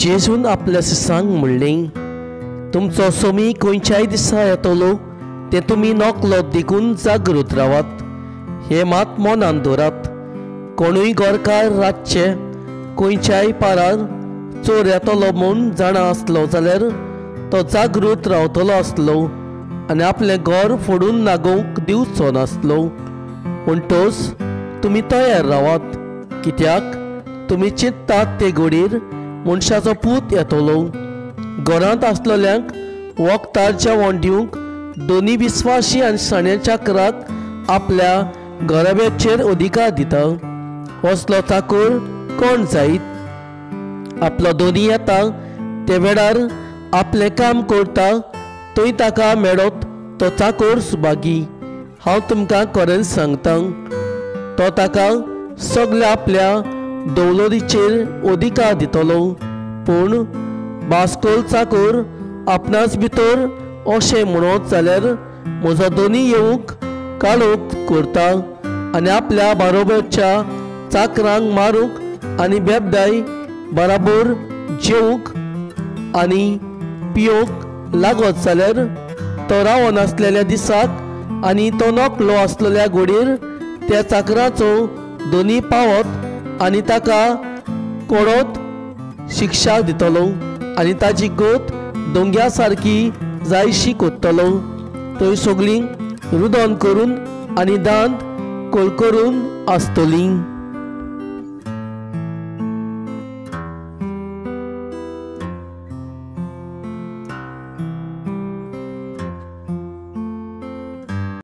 जेजून आपल्या सिसांक म्हणलें, तुमचो सोमी खंयच्याय दिसा येतलो तें तुमी नकलो देखून जागृत रावात। हे मात मनान दवरात। कोणूय गोरकार रातचे खंयच्याय पारार चोर येतलो म्हूण जाणा आसलो जाल्यार तो जागृत रावतलो आसलो आनी आपलें घर फोडून नागोवंक दिवचो नासलो। म्हणटोच तुमी तयार रावात, कित्याक तुमी चिंततात ते घडीर मनशाचो पूत येतलो। घरांत आसलेल्यांक वखदार जेवण दिवंक दोनी विस्वासी आनी साण्या चाकराक आपल्या घराब्याचेर अधिकार दिता। असलो चाकर कोण जायत? आपलो दोनी येता ते वेळार आपलें काम करता थंय ताका मेळत तो चाकर सुभागी। हांव तुमकां खरेंच सांगतां, तो ताका सगल्या आपल्या दौलतीचेर अधिकार दितलो। पूण बास्कोल चाकर आपणाच भितर अशें म्हणत जाल्यार म्हजो दोनी येवंक काळोख करता आनी आपल्या बारोबरच्या चाकरांक मारूंक आनी बेबदाय बराबर जेवंक आनी पियोंक लागत जाल्यार तो रावो नासलेल्या दिसाक आनी तो नकलो आसलेल्या घडीर त्या चाकराचो दोनी पावत आनी ताका कोडोत शिक्षा दितलो आनी ताची गोत दोंग्या सारकी जायशी कोत्तलो। थंय सगळीं रुदन करून आनी दांत कोलकोरून आसतलीं।